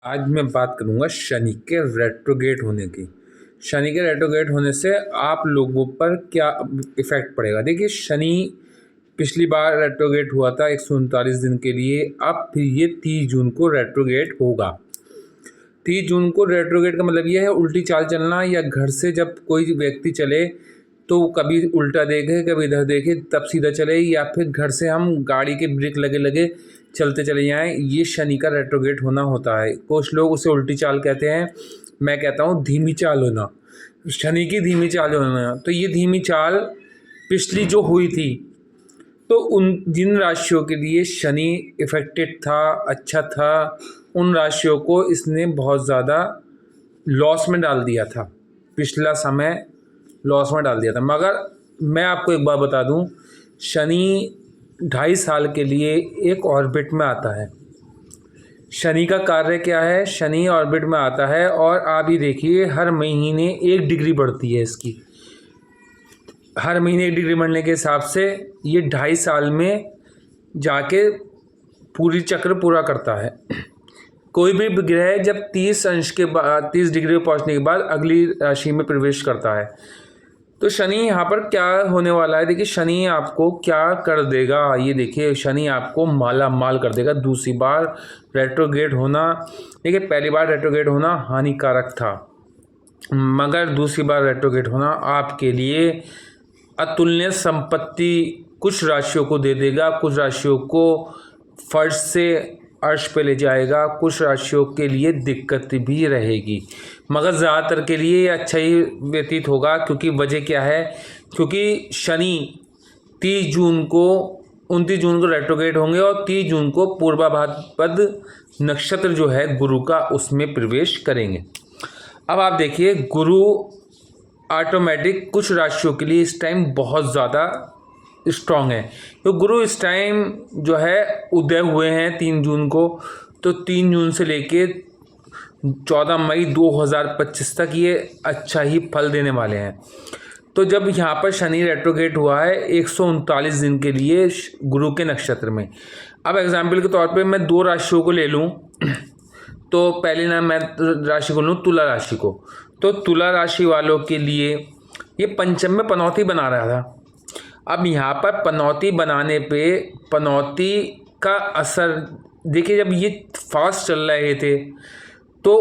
आज मैं बात करूंगा शनि के रेट्रोगेट होने की। शनि के रेट्रोगेट होने से आप लोगों पर क्या इफ़ेक्ट पड़ेगा। देखिए, शनि पिछली बार रेट्रोगेट हुआ था 139 दिन के लिए। अब फिर ये 30 जून को रेट्रोगेट होगा। 30 जून को रेट्रोगेट का मतलब ये है उल्टी चाल चलना, या घर से जब कोई व्यक्ति चले तो कभी उल्टा देखे कभी इधर देखे तब सीधा चले, या फिर घर से हम गाड़ी के ब्रेक लगे लगे चलते चले जाएं। ये शनि का रेट्रोगेट होना होता है। कुछ लोग उसे उल्टी चाल कहते हैं, मैं कहता हूँ धीमी चाल होना। शनि की धीमी चाल होना, तो ये धीमी चाल पिछली जो हुई थी, तो उन जिन राशियों के लिए शनि इफेक्टेड था, अच्छा था, उन राशियों को इसने बहुत ज़्यादा लॉस में डाल दिया था। पिछला समय लॉस में डाल दिया था। मगर मैं आपको एक बात बता दूं, शनि 2.5 साल के लिए एक ऑर्बिट में आता है। शनि का कार्य क्या है? शनि ऑर्बिट में आता है और आप ही देखिए हर महीने 1 डिग्री बढ़ती है इसकी। हर महीने 1 डिग्री बढ़ने के हिसाब से ये 2.5 साल में जाके पूरी चक्र पूरा करता है। कोई भी ग्रह जब 30 अंश के बाद 30 डिग्री पर पहुंचने के बाद अगली राशि में प्रवेश करता है। तो शनि यहाँ पर क्या होने वाला है? देखिए, शनि आपको क्या कर देगा, ये देखिए, शनि आपको माला माल कर देगा। दूसरी बार रेट्रोगेट होना, देखिए पहली बार रेट्रोगेट होना हानिकारक था, मगर दूसरी बार रेट्रोगेट होना आपके लिए अतुलनीय संपत्ति कुछ राशियों को दे देगा। कुछ राशियों को फर्श से अर्श पे ले जाएगा, कुछ राशियों के लिए दिक्कत भी रहेगी, मगर ज़्यादातर के लिए ये अच्छा ही व्यतीत होगा। क्योंकि वजह क्या है? क्योंकि शनि 30 जून को 29 जून को रेट्रोगेट होंगे और 30 जून को पूर्वाभाद्र नक्षत्र जो है गुरु का, उसमें प्रवेश करेंगे। अब आप देखिए, गुरु ऑटोमेटिक कुछ राशियों के लिए इस टाइम बहुत ज़्यादा स्ट्रांग है। तो गुरु इस टाइम जो है उदय हुए हैं 3 जून को, तो 3 जून से लेके 14 मई 2025 तक ये अच्छा ही फल देने वाले हैं। तो जब यहाँ पर शनि रेट्रोगेट हुआ है 139 दिन के लिए गुरु के नक्षत्र में। अब एग्जाम्पल के तौर पे मैं 2 राशियों को ले लूँ, तो पहले ना मैं राशि को लूँ तुला राशि को। तो तुला राशि वालों के लिए ये पंचम में पनौती बना रहा था। अब यहाँ पर पनौती बनाने पे पनौती का असर देखिए, जब ये फास्ट चल रहे थे तो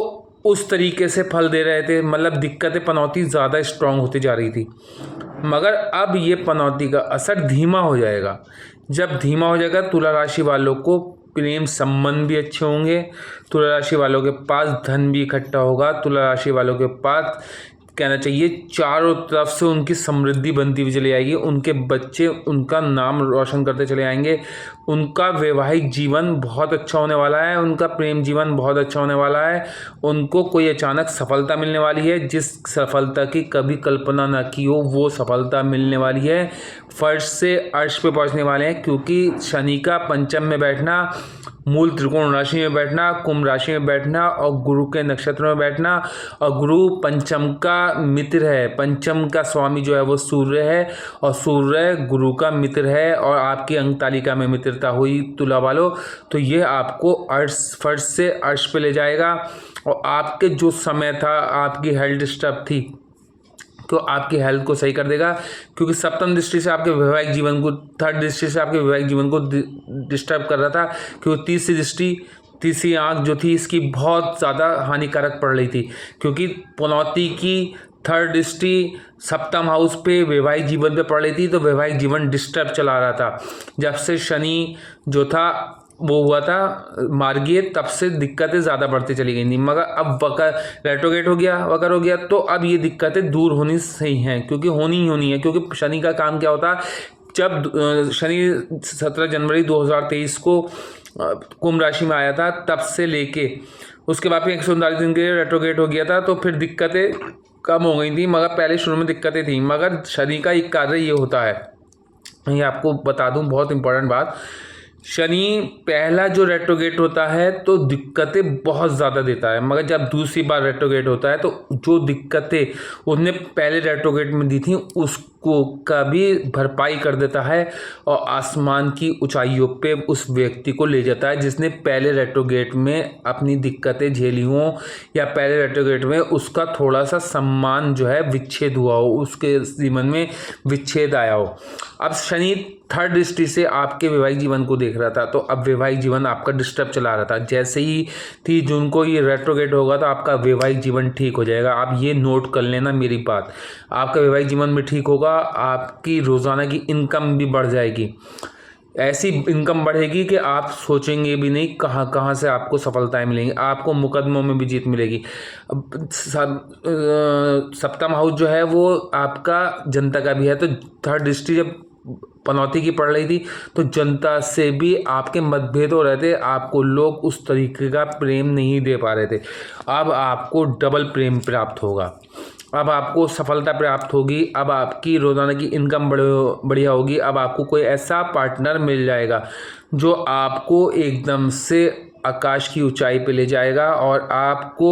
उस तरीके से फल दे रहे थे, मतलब दिक्कतें पनौती ज़्यादा स्ट्रांग होती जा रही थी। मगर अब ये पनौती का असर धीमा हो जाएगा। जब धीमा हो जाएगा, तुला राशि वालों को प्रेम संबंध भी अच्छे होंगे, तुला राशि वालों के पास धन भी इकट्ठा होगा, तुला राशि वालों के पास कहना चाहिए चारों तरफ से उनकी समृद्धि बनती हुई चली आएगी। उनके बच्चे उनका नाम रोशन करते चले आएंगे। उनका वैवाहिक जीवन बहुत अच्छा होने वाला है, उनका प्रेम जीवन बहुत अच्छा होने वाला है। उनको कोई अचानक सफलता मिलने वाली है, जिस सफलता की कभी कल्पना ना की हो वो सफलता मिलने वाली है। फर्श से अर्श पे पहुंचने वाले हैं, क्योंकि शनि का पंचम में बैठना, मूल त्रिकोण राशि में बैठना, कुंभ राशि में बैठना और गुरु के नक्षत्र में बैठना, और गुरु पंचम का मित्र है। पंचम का स्वामी जो है वो सूर्य है, और सूर्य गुरु का मित्र है, और आपकी अंक तालिका में मित्रता हुई तुला वालों, तो ये आपको अर्श फर्श से अर्श पे ले जाएगा। और आपके जो समय था, आपकी हेल्थ डिस्टर्ब थी, तो आपकी हेल्थ को सही कर देगा। क्योंकि सप्तम दृष्टि से आपके वैवाहिक जीवन को, थर्ड दृष्टि से आपके वैवाहिक जीवन को डिस्टर्ब कर रहा था। क्योंकि तीसरी दृष्टि, तीसरी आंख जो थी इसकी बहुत ज़्यादा हानिकारक पड़ रही थी। क्योंकि पनौती की थर्ड दृष्टि सप्तम हाउस पे वैवाहिक जीवन पे पड़ रही थी, तो वैवाहिक जीवन डिस्टर्ब चला रहा था। जब से शनि जो था वो हुआ था मार्गीय, तब से दिक्कतें ज़्यादा बढ़ती चली गई थी। मगर अब वकर रेट्रोगेट हो गया, वकर हो गया, तो अब ये दिक्कतें दूर होनी सही हैं, क्योंकि होनी ही होनी है। क्योंकि शनि का काम क्या होता है? जब शनि 17 जनवरी 2023 को कुंभ राशि में आया था, तब से लेके उसके बाद फिर 139 दिन के लिए रेट्रोगेट हो गया था, तो फिर दिक्कतें कम हो गई थी। मगर पहले शुरू में दिक्कतें थी। मगर शनि का एक कार्य ये होता है, ये आपको बता दूं बहुत इंपॉर्टेंट बात, शनि पहला जो रेट्रोगेट होता है तो दिक्कतें बहुत ज़्यादा देता है, मगर जब दूसरी बार रेट्रोगेट होता है तो जो दिक्कतें उसने पहले रेट्रोगेट में दी थी उसको का भी भरपाई कर देता है और आसमान की ऊंचाइयों पे उस व्यक्ति को ले जाता है जिसने पहले रेट्रोगेट में अपनी दिक्कतें झेली हों या पहले रेट्रोगेट में उसका थोड़ा सा सम्मान जो है विच्छेद हुआ हो, उसके जीवन में विच्छेद आया हो। अब शनि थर्ड दृष्टि से आपके वैवाहिक जीवन को देख रहा था, तो अब वैवाहिक जीवन आपका डिस्टर्ब चला रहा था। जैसे ही 30 जून को ये रेट्रोगेट होगा तो आपका वैवाहिक जीवन ठीक हो जाएगा। आप ये नोट कर लेना मेरी बात, आपका वैवाहिक जीवन भी ठीक होगा, आपकी रोज़ाना की इनकम भी बढ़ जाएगी। ऐसी इनकम बढ़ेगी कि आप सोचेंगे भी नहीं कहाँ कहाँ से आपको सफलताएं मिलेंगी, आपको मुकदमों में भी जीत मिलेगी। अब सप्तम हाउस जो है वो आपका जनता का भी है, तो थर्ड दृष्टि जब पनौती की पड़ रही थी तो जनता से भी आपके मतभेद हो रहे थे, आपको लोग उस तरीके का प्रेम नहीं दे पा रहे थे। अब आपको डबल प्रेम प्राप्त होगा, अब आपको सफलता प्राप्त होगी, अब आपकी रोज़ाना की इनकम बढ़िया होगी। अब आपको कोई ऐसा पार्टनर मिल जाएगा जो आपको एकदम से आकाश की ऊंचाई पे ले जाएगा और आपको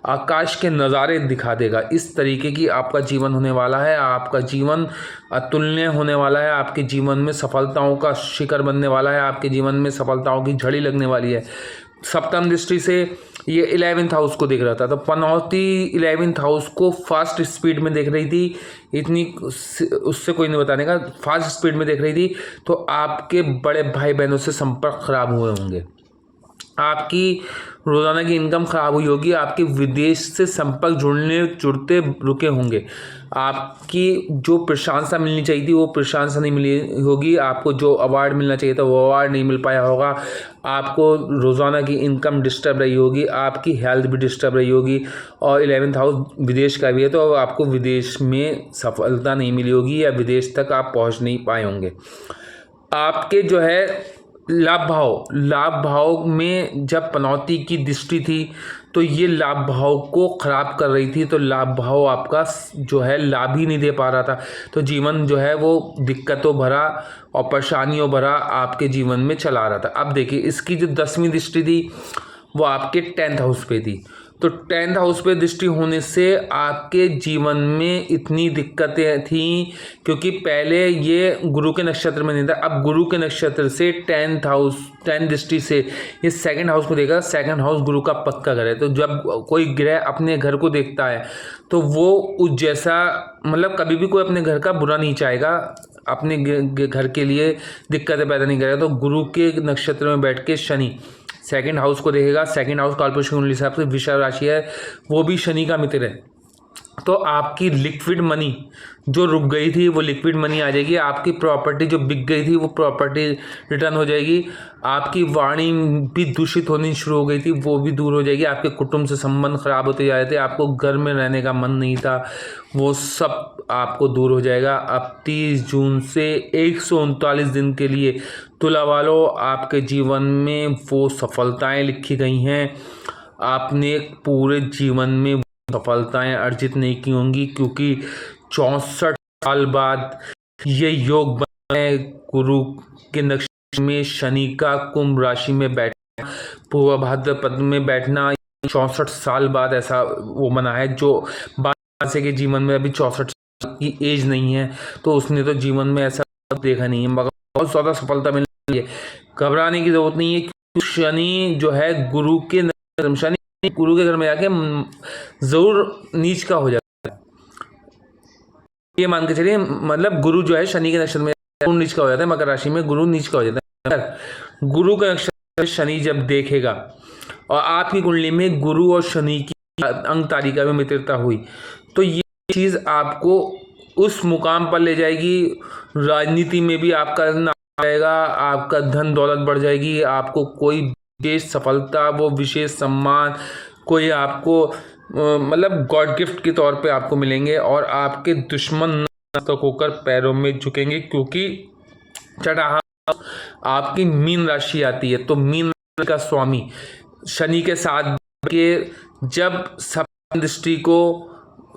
आकाश के नज़ारे दिखा देगा। इस तरीके की आपका जीवन होने वाला है, आपका जीवन अतुलनीय होने वाला है, आपके जीवन में सफलताओं का शिखर बनने वाला है, आपके जीवन में सफलताओं की झड़ी लगने वाली है। सप्तम दृष्टि से ये 11th हाउस को देख रहा था, तो पनौती 11th हाउस को फास्ट स्पीड में देख रही थी, इतनी उससे कोई नहीं बताने का, फास्ट स्पीड में देख रही थी। तो आपके बड़े भाई बहनों से संपर्क खराब हुए होंगे, आपकी रोज़ाना की इनकम ख़राब हुई होगी, आपके विदेश से संपर्क जुड़ते रुके होंगे, आपकी जो प्रशंसा मिलनी चाहिए थी वो प्रशंसा नहीं मिली होगी, आपको जो अवार्ड मिलना चाहिए था वो अवार्ड नहीं मिल पाया होगा, आपको रोज़ाना की इनकम डिस्टर्ब रही होगी, आपकी हेल्थ भी डिस्टर्ब रही होगी। और 11th हाउस विदेश का भी है, तो आपको विदेश में सफलता नहीं मिली होगी या विदेश तक आप पहुँच नहीं पाए होंगे। आपके जो है लाभ भाव में जब पनौती की दृष्टि थी तो ये लाभ भाव को ख़राब कर रही थी, तो लाभ भाव आपका जो है लाभ ही नहीं दे पा रहा था, तो जीवन जो है वो दिक्कतों भरा और परेशानियों भरा आपके जीवन में चला रहा था। अब देखिए इसकी जो 10वीं दृष्टि थी वो आपके 10th हाउस पे थी, तो 10th हाउस पे दृष्टि होने से आपके जीवन में इतनी दिक्कतें थीं क्योंकि पहले ये गुरु के नक्षत्र में नहीं था, अब गुरु के नक्षत्र से 10th दृष्टि से ये 2nd हाउस को देखा। 2nd हाउस गुरु का पक्का घर है, तो जब कोई ग्रह अपने घर को देखता है तो वो उस जैसा, मतलब कभी भी कोई अपने घर का बुरा नहीं चाहेगा, अपने घर के लिए दिक्कतें पैदा नहीं करेगा। तो गुरु के नक्षत्र में बैठ के शनि 2nd हाउस को देखेगा। 2nd हाउस कालपुरुष कुंडली हिसाब से वृषभ राशि है, वो भी शनि का मित्र है, तो आपकी लिक्विड मनी जो रुक गई थी वो लिक्विड मनी आ जाएगी, आपकी प्रॉपर्टी जो बिक गई थी वो प्रॉपर्टी रिटर्न हो जाएगी, आपकी वाणी भी दूषित होनी शुरू हो गई थी वो भी दूर हो जाएगी, आपके कुटुंब से संबंध खराब होते जा रहे थे, आपको घर में रहने का मन नहीं था वो सब आपको दूर हो जाएगा। अब 30 जून से 139 दिन के लिए तुला वालों आपके जीवन में वो सफलताएं लिखी गई हैं, आपने पूरे जीवन में सफलताएं अर्जित नहीं की होंगी क्योंकि 64 साल बाद ये योग बना है गुरु के नक्षत्र में शनि का कुंभ राशि में बैठना, पूर्व भाद्रपद में बैठना, 64 साल बाद ऐसा वो बना है। जो 12 के जीवन में अभी 64 साल की एज नहीं है तो उसने तो जीवन में ऐसा देखा नहीं है, मगर बहुत ज़्यादा सफलता मिल रही है, घबराने की जरूरत नहीं है क्योंकि शनि जो है गुरु के घर में जाके जरूर नीच का हो जाता है, ये मान के चलिए, मतलब गुरु जो है शनि के नक्षत्र में नीच का हो जाता है, मकर राशि में गुरु नीच का हो जाता है। गुरु के नक्षत्र शनि जब देखेगा और आपकी कुंडली में गुरु और शनि की अंक तालिका में मित्रता हुई तो ये चीज़ आपको उस मुकाम पर ले जाएगी, राजनीति में भी आपका नाम आएगा, आपका धन दौलत बढ़ जाएगी, आपको कोई विशेष सफलता, वो विशेष सम्मान, कोई आपको मतलब गॉड गिफ्ट के तौर पे आपको मिलेंगे और आपके दुश्मन नतमस्तक होकर पैरों में झुकेंगे क्योंकि छठा आपकी मीन राशि आती है, तो मीन राशि का स्वामी शनि के साथ के जब सप्तम दृष्टि को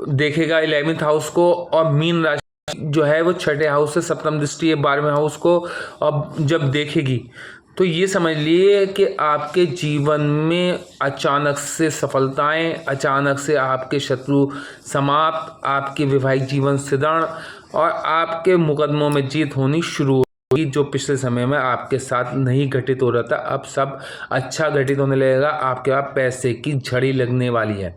देखेगा 11th हाउस को, और मीन राशि जो है वो 6ठे हाउस से सप्तम दृष्टि है 12वें हाउस को अब जब देखेगी तो ये समझ लिए कि आपके जीवन में अचानक से सफलताएं, अचानक से आपके शत्रु समाप्त, आपके वैवाहिक जीवन सुदृढ़ और आपके मुकदमों में जीत होनी शुरू होगी। जो पिछले समय में आपके साथ नहीं घटित हो रहा था, अब सब अच्छा घटित होने लगेगा। आपके पास पैसे की झड़ी लगने वाली है।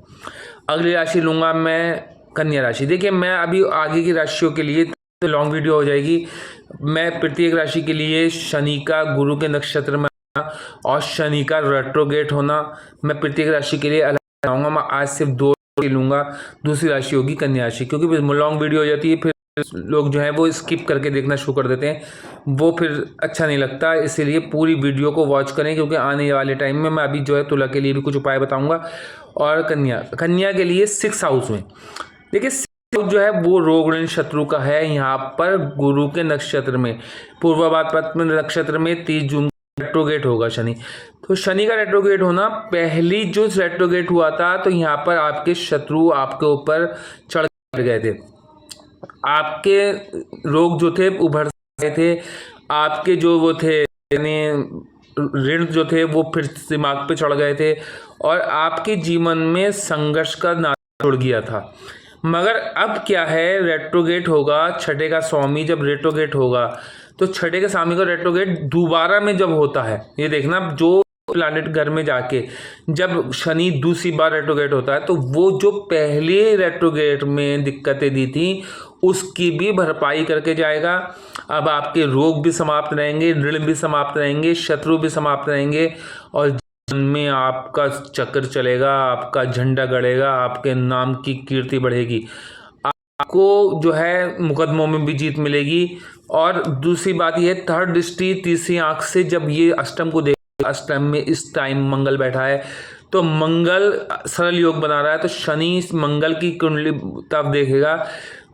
अगली राशि लूँगा मैं कन्या राशि। देखिए, मैं अभी आगे की राशियों के लिए तो लॉन्ग वीडियो हो जाएगी। मैं प्रत्येक राशि के लिए शनि का गुरु के नक्षत्र में और शनि का रेट्रोगेट होना, मैं प्रत्येक राशि के लिए अलग बताऊंगा। मैं आज सिर्फ 2 लूँगा। दूसरी राशि होगी कन्या राशि, क्योंकि लॉन्ग वीडियो हो जाती है, फिर लोग जो है वो स्किप करके देखना शुरू कर देते हैं, वो फिर अच्छा नहीं लगता। इसीलिए पूरी वीडियो को वॉच करें, क्योंकि आने वाले टाइम में मैं अभी जो है तुला के लिए भी कुछ उपाय बताऊंगा। और कन्या के लिए 6 हाउस में देखिए, जो है वो रोग ऋण शत्रु का है। यहाँ पर गुरु के नक्षत्र में पूर्वाभाद्र पद्म नक्षत्र में 30 जून रेट्रोगेट होगा शनि। तो शनि का रेट्रोगेट होना, पहली जो रेट्रोगेट हुआ था तो यहाँ पर आपके शत्रु आपके ऊपर चढ़ गए थे, आपके रोग जो थे उभर गए थे, आपके जो वो थे यानी ऋण जो थे वो फिर दिमाग पे चढ़ गए थे और आपके जीवन में संघर्ष का नाता जुड़ गया था। मगर अब क्या है, रेट्रोगेट होगा, छठे का स्वामी जब रेट्रोगेट होगा तो छठे के स्वामी का रेट्रोगेट दोबारा में जब होता है, ये देखना, जो प्लैनेट घर में जाके जब शनि दूसरी बार रेट्रोगेट होता है तो वो जो पहले रेट्रोगेट में दिक्कतें दी थी उसकी भी भरपाई करके जाएगा। अब आपके रोग भी समाप्त रहेंगे, ऋण भी समाप्त रहेंगे, शत्रु भी समाप्त रहेंगे और में आपका चक्र चलेगा, आपका झंडा गड़ेगा, आपके नाम की कीर्ति बढ़ेगी, आपको जो है मुकदमों में भी जीत मिलेगी। और दूसरी बात यह, थर्ड दृष्टि तीसरी आंख से जब ये अष्टम को देखेगा, अष्टम में इस टाइम मंगल बैठा है तो मंगल सरल योग बना रहा है, तो शनि इस मंगल की कुंडली तब देखेगा।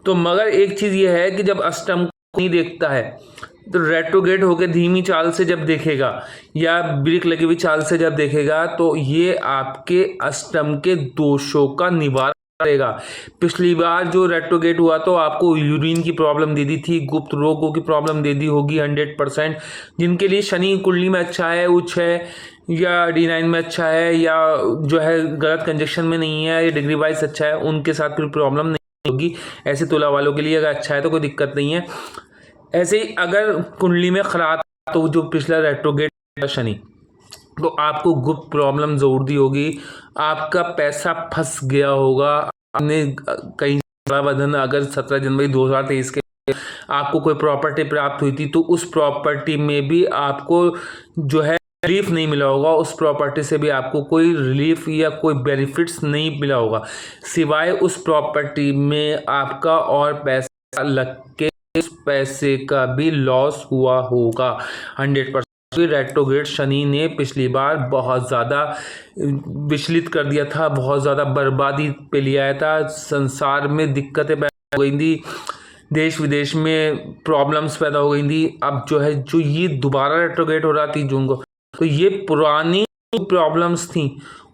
तो मगर एक चीज़ ये है कि जब अष्टम को नहीं देखता है तो रेट्रोगेट होकर धीमी चाल से जब देखेगा या ब्रेक लगी हुई चाल से जब देखेगा तो ये आपके अष्टम के दोषों का निवारण करेगा। पिछली बार जो रेट्रोगेट हुआ तो आपको यूरिन की प्रॉब्लम दे दी थी, गुप्त रोगों की प्रॉब्लम दे दी होगी 100%। जिनके लिए शनि कुंडली में अच्छा है, उच्च है या D9 में अच्छा है या जो है गलत कंजक्शन में नहीं है या डिग्री वाइज अच्छा है, उनके साथ फिर प्रॉब्लम नहीं होगी। ऐसे तुला वालों के लिए अगर अच्छा है तो कोई दिक्कत नहीं है। ऐसे ही अगर कुंडली में खराब तो जो पिछला रेट्रोगेट शनि, तो आपको गुप्त प्रॉब्लम जरूर दी होगी, आपका पैसा फंस गया होगा, आपने कहीं बंधन, अगर 17 जनवरी 2023 के आपको कोई प्रॉपर्टी प्राप्त हुई थी तो उस प्रॉपर्टी में भी आपको जो है रिलीफ नहीं मिला होगा, उस प्रॉपर्टी से भी आपको कोई रिलीफ या कोई बेनिफिट्स नहीं मिला होगा, सिवाय उस प्रॉपर्टी में आपका और पैसा लग के उस पैसे का भी लॉस हुआ होगा 100%। रेट्रोगेट शनि ने पिछली बार बहुत ज़्यादा विचलित कर दिया था, बहुत ज़्यादा बर्बादी पे ले आया था, संसार में दिक्कतें पैदा हो गई थी, देश विदेश में प्रॉब्लम्स पैदा हो गई थी। अब जो है जो ये दोबारा रेट्रोगेट हो रहा थी जून को, तो ये पुरानी प्रॉब्लम्स थी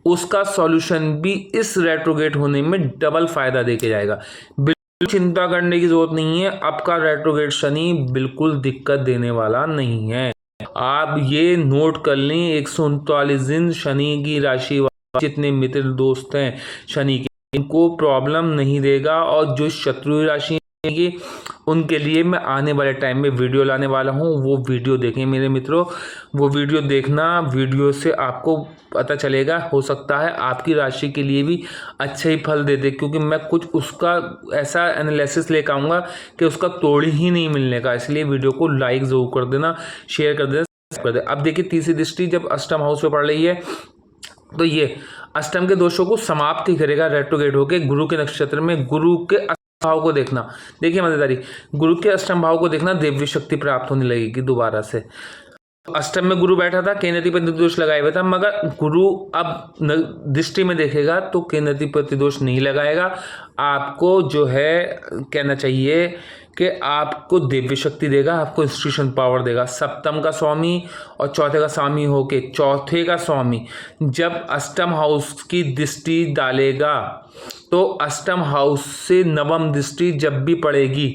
उसका सॉल्यूशन भी इस रेट्रोगेट होने में डबल फायदा देके जाएगा। बिल्कुल चिंता करने की जरूरत नहीं है, आपका रेट्रोगेट शनि बिल्कुल दिक्कत देने वाला नहीं है। आप ये नोट कर लें, 139 दिन शनि की राशि वाले जितने मित्र दोस्त हैं शनि के, इनको प्रॉब्लम नहीं देगा। और जो शत्रु राशि की उनके लिए मैं आने वाले टाइम में वीडियो लाने वाला हूँ, वो वीडियो देखें मेरे मित्रों, वो वीडियो देखना, वीडियो से आपको पता चलेगा, हो सकता है आपकी राशि के लिए भी अच्छे ही फल दे दे, क्योंकि मैं कुछ उसका ऐसा एनालिसिस लेकर आऊँगा कि उसका तोड़ ही नहीं मिलने का। इसलिए वीडियो को लाइक ज़रूर कर देना, शेयर कर देना। अब देखिए, तीसरी दृष्टि जब अष्टम हाउस पे पड़ रही है तो ये अष्टम के दोषों को समाप्त ही करेगा रेट्रोगेट होके गुरु के नक्षत्र में। गुरु के भाव को देखना, देखिए मजेदारी, गुरु के अष्टम भाव को देखना, दिव्य शक्ति प्राप्त होने लगेगी दोबारा से। अष्टम में गुरु बैठा था, केंद्राधिपति दोष लगाए हुए था, मगर गुरु अब दृष्टि में देखेगा तो केंद्राधिपति दोष नहीं लगाएगा। आपको जो है कहना चाहिए कि आपको दिव्य शक्ति देगा, आपको इंस्टीट्यूशन पावर देगा। सप्तम का स्वामी और चौथे का स्वामी होके, चौथे का स्वामी जब अष्टम हाउस की दृष्टि डालेगा तो अष्टम हाउस से नवम दृष्टि जब भी पड़ेगी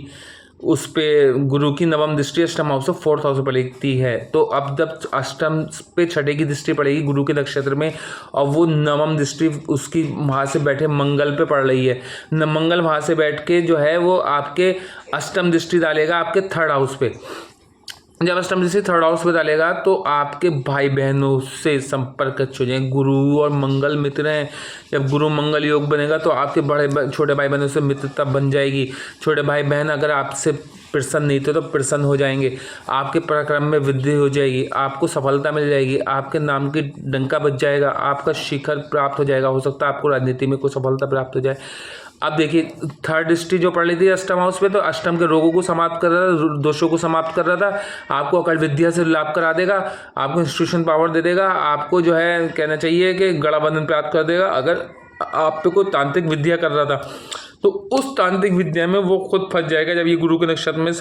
उस पे गुरु की नवम दृष्टि अष्टम हाउस से 4th हाउस पे पड़ती है। तो अब जब अष्टम पे छठे की दृष्टि पड़ेगी गुरु के नक्षत्र में और वो नवम दृष्टि उसकी वहाँ से बैठे मंगल पे पड़ रही है, मंगल वहाँ से बैठ के जो है वो आपके अष्टम दृष्टि डालेगा आपके 3rd हाउस पे। जब अष्टम दृष्टि 3rd हाउस पे डालेगा तो आपके भाई बहनों से संपर्क अच्छे हो जाएंगे। गुरु और मंगल मित्र हैं, जब गुरु मंगल योग बनेगा तो आपके छोटे भाई बहनों से मित्रता बन जाएगी। छोटे भाई बहन अगर आपसे प्रसन्न नहीं थे तो प्रसन्न हो जाएंगे, आपके पराक्रम में वृद्धि हो जाएगी, आपको सफलता मिल जाएगी, आपके नाम की डंका बज जाएगा, आपका शिखर प्राप्त हो जाएगा। हो सकता है आपको राजनीति में कुछ सफलता प्राप्त हो जाए। अब देखिए 3rd दृष्टि जो पड़ रही थी अष्टम हाउस पे, तो अष्टम के रोगों को समाप्त कर रहा था, दोषों को समाप्त कर रहा था, आपको अकल विद्या से लाभ करा देगा, आपको इंस्टीट्यूशन पावर दे देगा, आपको जो है कहना चाहिए कि गड़ा बंधन प्राप्त कर देगा। अगर आप पे कोई तांत्रिक विद्या कर रहा था तो उस तांत्रिक विद्या में वो खुद फंस जाएगा जब ये गुरु के नक्षत्र में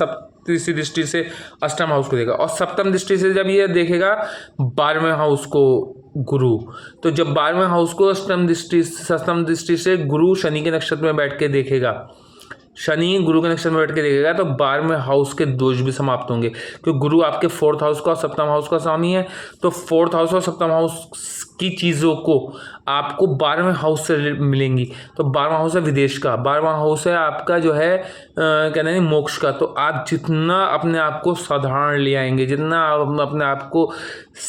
तीसरी दृष्टि से अष्टम हाउस को देगा। और सप्तम दृष्टि से जब ये देखेगा 12वें हाउस को गुरु, तो जब 12वें हाउस को सप्तम दृष्टि से गुरु शनि के नक्षत्र में बैठ के देखेगा, शनि गुरु के नक्षत्र में बैठ के देखेगा तो 12वें हाउस के दोष भी समाप्त होंगे, क्योंकि गुरु आपके 4th हाउस का और सप्तम हाउस का स्वामी है। तो 4th हाउस और सप्तम हाउस की चीज़ों को आपको 12वें हाउस से मिलेंगी। तो 12वां हाउस है विदेश का, 12वां हाउस है आपका जो है कहना है मोक्ष का। तो आप जितना अपने आप को साधारण ले आएंगे, जितना आप अपने आप को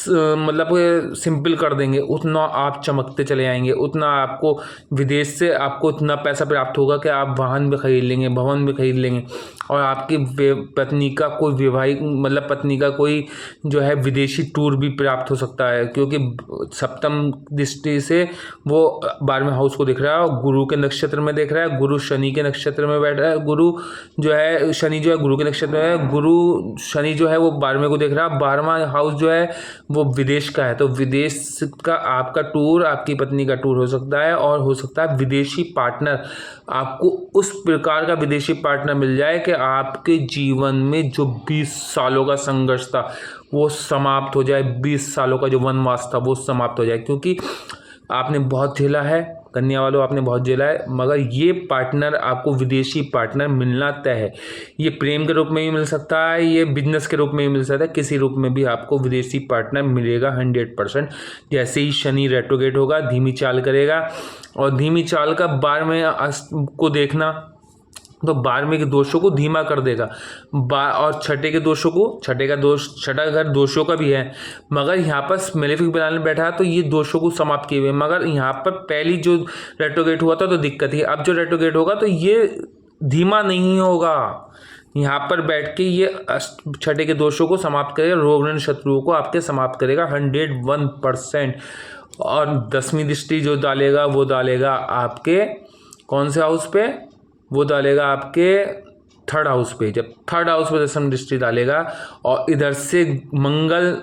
मतलब सिंपल कर देंगे, उतना आप चमकते चले आएंगे, उतना आपको विदेश से आपको इतना पैसा प्राप्त होगा कि आप वाहन भी खरीद लेंगे, भवन भी खरीद लेंगे, और आपकी पत्नी का कोई वैवाहिक मतलब पत्नी का कोई जो है विदेशी टूर भी प्राप्त हो सकता है, क्योंकि सप्तम दृष्टि से वो 12वें हाउस को देख रहा है और गुरु के नक्षत्र में देख रहा है। गुरु शनि के नक्षत्र में बैठ रहा है, गुरु जो है शनि जो है गुरु के नक्षत्र में है, गुरु शनि जो है वो 12वें को देख रहा है। 12वां हाउस जो है वो विदेश का है, तो विदेश का आपका टूर, आपकी पत्नी का टूर हो सकता है, और हो सकता है विदेशी पार्टनर, आपको उस प्रकार का विदेशी पार्टनर मिल जाए कि आपके जीवन में जो 20 सालों का संघर्ष था वो समाप्त हो जाए, 20 सालों का जो वनवास था वो समाप्त हो जाए। क्योंकि आपने बहुत झेला है कन्या वालों, आपने बहुत झेला है, मगर ये पार्टनर आपको विदेशी पार्टनर मिलना तय है। ये प्रेम के रूप में भी मिल सकता है, ये बिजनेस के रूप में भी मिल सकता है, किसी रूप में भी आपको विदेशी पार्टनर मिलेगा 100%। जैसे ही शनि रेट्रोगेट होगा, धीमी चाल करेगा, और धीमी चाल का 12वें को देखना तो 12वें के दोषों को धीमा कर देगा, और छठे के दोषों को, छठा घर दोषों का भी है, मगर यहाँ पर मेलेफिक बनाने बैठा तो ये दोषों को समाप्त किए हुए। मगर यहाँ पर पहली जो रेट्रोगेट हुआ था तो दिक्कत थी, अब जो रेट्रोगेट होगा तो ये धीमा नहीं होगा, यहाँ पर बैठ के ये छठे के दोषों को समाप्त करेगा, रोग ऋण शत्रुओं को आपके समाप्त करेगा 101%। और 10वीं दृष्टि जो डालेगा वो डालेगा आपके कौन से हाउस पे, वो डालेगा आपके 3rd हाउस पे। जब 3rd हाउस पे 10वीं दृष्टि डालेगा और इधर से मंगल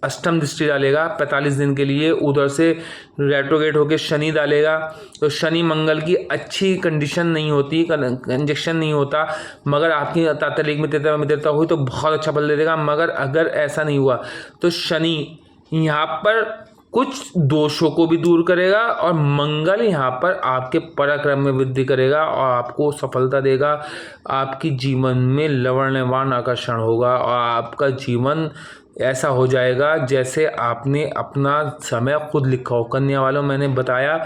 अष्टम दृष्टि डालेगा 45 दिन के लिए, उधर से रेट्रोगेट होके शनि डालेगा, तो शनि मंगल की अच्छी कंडीशन नहीं होती, कंजक्शन नहीं होता, मगर आपकी तात्कालिक मित्रता हुई तो बहुत अच्छा फल दे देगा। मगर अगर ऐसा नहीं हुआ तो शनि यहाँ पर कुछ दोषों को भी दूर करेगा, और मंगल यहाँ पर आपके पराक्रम में वृद्धि करेगा और आपको सफलता देगा। आपकी जीवन में लवण्यवान आकर्षण होगा और आपका जीवन ऐसा हो जाएगा जैसे आपने अपना समय खुद लिखा हो। कन्या वालों, मैंने बताया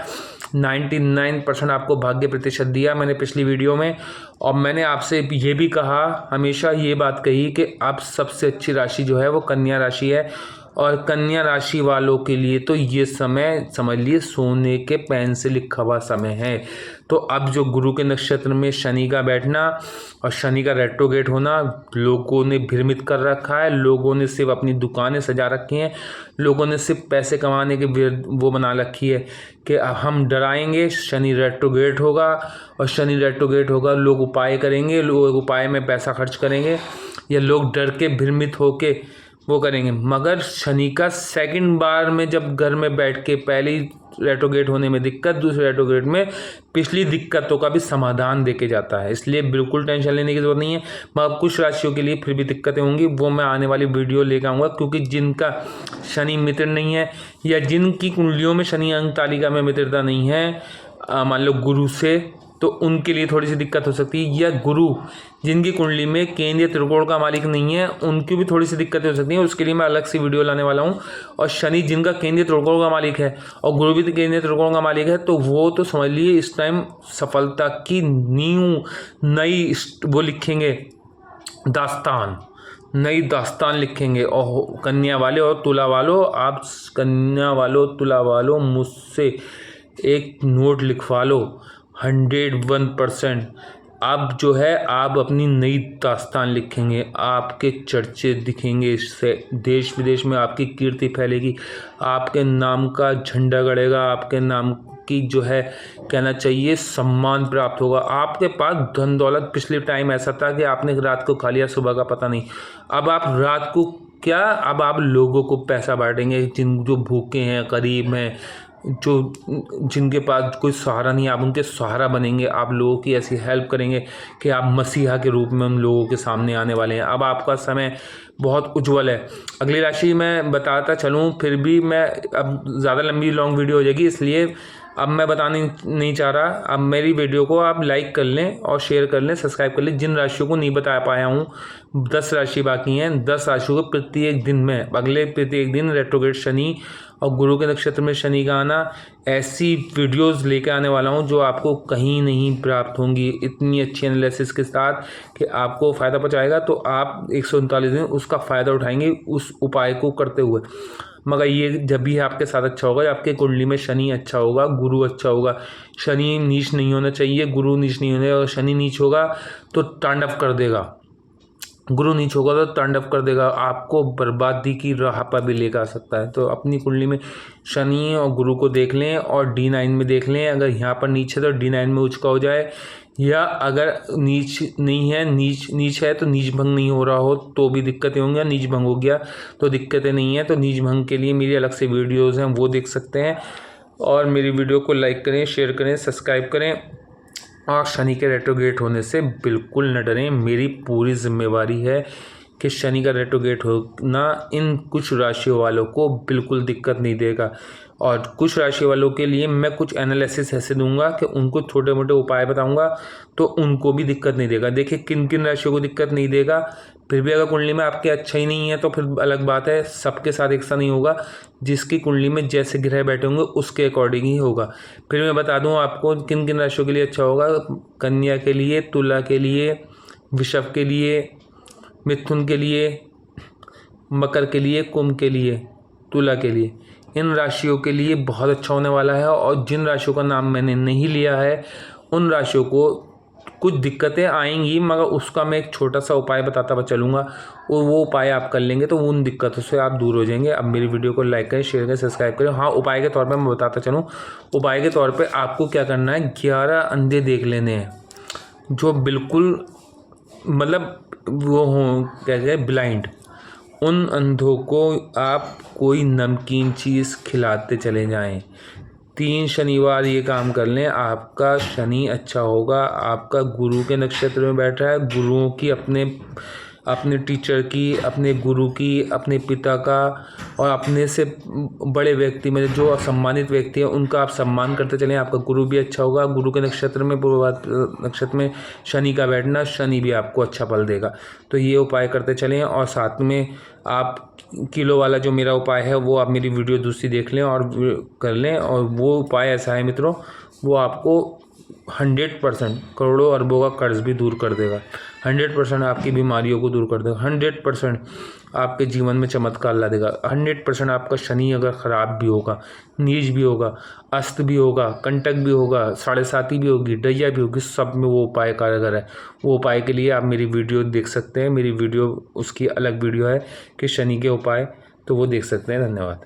99% आपको भाग्य प्रतिशत दिया मैंने पिछली वीडियो में, और मैंने आपसे ये भी कहा, हमेशा ये बात कही कि अब सबसे अच्छी राशि जो है वो कन्या राशि है, और कन्या राशि वालों के लिए तो ये समय समझ लिए सोने के पेन से लिखा हुआ समय है। तो अब जो गुरु के नक्षत्र में शनि का बैठना और शनि का रेट्रोगेट होना लोगों ने भ्रमित कर रखा है, लोगों ने सिर्फ अपनी दुकानें सजा रखी हैं, लोगों ने सिर्फ पैसे कमाने के वो बना रखी है कि हम डराएंगे, शनि रेट्रोगेट होगा, और शनि रेट्रोगेट होगा लोग उपाय करेंगे, लोग उपाय में पैसा खर्च करेंगे, या लोग डर के भ्रमित होके वो करेंगे। मगर शनि का सेकंड बार में जब घर में बैठ के पहली रेट्रोगेट होने में दिक्कत, दूसरे रेट्रोगेट में पिछली दिक्कतों का भी समाधान देके जाता है, इसलिए बिल्कुल टेंशन लेने की जरूरत नहीं है। मगर कुछ राशियों के लिए फिर भी दिक्कतें होंगी, वो मैं आने वाली वीडियो लेकर आऊँगा, क्योंकि जिनका शनि मित्र नहीं है या जिनकी कुंडलियों में शनि अंक तालिका में मित्रता नहीं है, मान लो गुरु से तो उनके लिए थोड़ी सी दिक्कत हो सकती है। या गुरु जिनकी कुंडली में केंद्रीय त्रिकोण का मालिक नहीं है उनकी भी थोड़ी सी दिक्कतें हो सकती हैं, उसके लिए मैं अलग से वीडियो लाने वाला हूँ। और शनि जिनका केंद्रीय त्रिकोण का मालिक है और गुरु भी केंद्रीय त्रिकोण का मालिक है, तो वो तो समझ लिए इस टाइम सफलता की नींव नई वो लिखेंगे, दास्तान, नई दास्तान लिखेंगे। और कन्या वाले और तुला वालों, आप कन्या वालों तुला वालों मुझसे एक नोट लिखवा लो, 101% आप जो है आप अपनी नई दास्तान लिखेंगे, आपके चर्चे दिखेंगे, इससे देश विदेश में आपकी कीर्ति फैलेगी, आपके नाम का झंडा गड़ेगा, आपके नाम की जो है कहना चाहिए सम्मान प्राप्त होगा। आपके पास धन दौलत पिछले टाइम ऐसा था कि आपने रात को खा लिया, सुबह का पता नहीं। अब आप रात को क्या, अब आप लोगों को पैसा बांटेंगे, जो भूखे हैं, गरीब हैं, जो जिनके पास कोई सहारा नहीं, आप उनके सहारा बनेंगे। आप लोगों की ऐसी हेल्प करेंगे कि आप मसीहा के रूप में उन लोगों के सामने आने वाले हैं। अब आपका समय बहुत उज्जवल है। अगली राशि मैं बताता चलूँ, फिर भी मैं अब ज़्यादा लंबी लॉन्ग वीडियो हो जाएगी, इसलिए अब मैं बताने नहीं चाह रहा। अब मेरी वीडियो को आप लाइक कर लें और शेयर कर लें, सब्सक्राइब कर लें। जिन राशियों को नहीं बता पाया हूँ, 10 राशि बाकी हैं, 10 राशियों को प्रत्येक दिन में, अगले प्रत्येक दिन रेट्रोग्रेड शनि और गुरु के नक्षत्र में शनि का आना, ऐसी वीडियोस लेकर आने वाला हूं जो आपको कहीं नहीं प्राप्त होंगी, इतनी अच्छी एनालिसिस के साथ कि आपको फ़ायदा पहुंचाएगा। तो आप 139 दिन उसका फ़ायदा उठाएंगे उस उपाय को करते हुए। मगर ये जब भी आपके साथ अच्छा होगा, आपके कुंडली में शनि अच्छा होगा, गुरु अच्छा होगा। शनि नीच नहीं होना चाहिए, गुरु नीच नहीं होने, और शनि नीच होगा तो तांडव कर देगा, गुरु नीच होगा तो तांडव कर देगा, आपको बर्बादी की राह पर भी लेकर आ सकता है। तो अपनी कुंडली में शनि और गुरु को देख लें और D9 में देख लें। अगर यहाँ पर नीच है तो D9 में उच्च का हो जाए, या अगर नीच नहीं है, नीच है तो नीच भंग नहीं हो रहा हो तो भी दिक्कतें होंगी। नीच भंग हो गया तो दिक्कतें नहीं है। तो नीच भंग के लिए मेरी अलग से वीडियोज़ हैं, वो देख सकते हैं। और मेरी वीडियो को लाइक करें, शेयर करें, सब्सक्राइब करें। और शनि के रेट्रोग्रेड होने से बिल्कुल न डरें, मेरी पूरी जिम्मेवारी है कि शनि का रेट्रोग्रेड होना इन कुछ राशियों वालों को बिल्कुल दिक्कत नहीं देगा। और कुछ राशि वालों के लिए मैं कुछ एनालिसिस ऐसे दूंगा कि उनको छोटे मोटे उपाय बताऊंगा तो उनको भी दिक्कत नहीं देगा। देखिए किन किन राशियों को दिक्कत नहीं देगा। फिर भी अगर कुंडली में आपके अच्छा ही नहीं है तो फिर अलग बात है, सबके साथ एक सा नहीं होगा। जिसकी कुंडली में जैसे ग्रह बैठे होंगे उसके अकॉर्डिंग ही होगा। फिर मैं बता दूं आपको किन किन राशियों के लिए अच्छा होगा। कन्या के लिए, तुला के लिए, वृषभ के लिए, मिथुन के लिए, मकर के लिए, कुंभ के लिए, तुला के लिए, इन राशियों के लिए बहुत अच्छा होने वाला है। और जिन राशियों का नाम मैंने नहीं लिया है उन राशियों को कुछ दिक्कतें आएंगी, मगर उसका मैं एक छोटा सा उपाय बताता चलूँगा और वो उपाय आप कर लेंगे तो उन दिक्कतों से आप दूर हो जाएंगे। अब मेरी वीडियो को लाइक करें, शेयर करें, सब्सक्राइब करें। हाँ, उपाय के तौर पे मैं बताता चलूँ। उपाय के तौर पे आपको क्या करना है, 11 अंधे देख लेने हैं जो बिल्कुल मतलब वो हों, क्या कहते हैं, ब्लाइंड। उन अंधों को आप कोई नमकीन चीज़ खिलाते चले जाएं। 3 शनिवार ये काम कर लें, आपका शनि अच्छा होगा। आपका गुरु के नक्षत्र में बैठ रहा है, गुरुओं की अपने टीचर की, अपने गुरु की, अपने पिता का और अपने से बड़े व्यक्ति में जो सम्मानित व्यक्ति है उनका आप सम्मान करते चलें। आपका गुरु भी अच्छा होगा। गुरु के नक्षत्र में, पूर्वाभाद्र नक्षत्र में शनि का बैठना, शनि भी आपको अच्छा फल देगा। तो ये उपाय करते चलें। और साथ में आप किलो वाला जो मेरा उपाय है वो आप मेरी वीडियो दूसरी देख लें और कर लें। और वो उपाय ऐसा है मित्रों, वो आपको 100% करोड़ों अरबों का कर्ज भी दूर कर देगा, 100% आपकी बीमारियों को दूर कर देगा, 100% आपके जीवन में चमत्कार ला देगा, 100% आपका शनि अगर ख़राब भी होगा, नीच भी होगा, अस्त भी होगा, कंटक भी होगा, 7.5 भी होगी, डैया भी होगी, सब में वो उपाय कारगर है। वो उपाय के लिए आप मेरी वीडियो देख सकते हैं। मेरी वीडियो उसकी अलग वीडियो है कि शनि के उपाय, तो वो देख सकते हैं। धन्यवाद।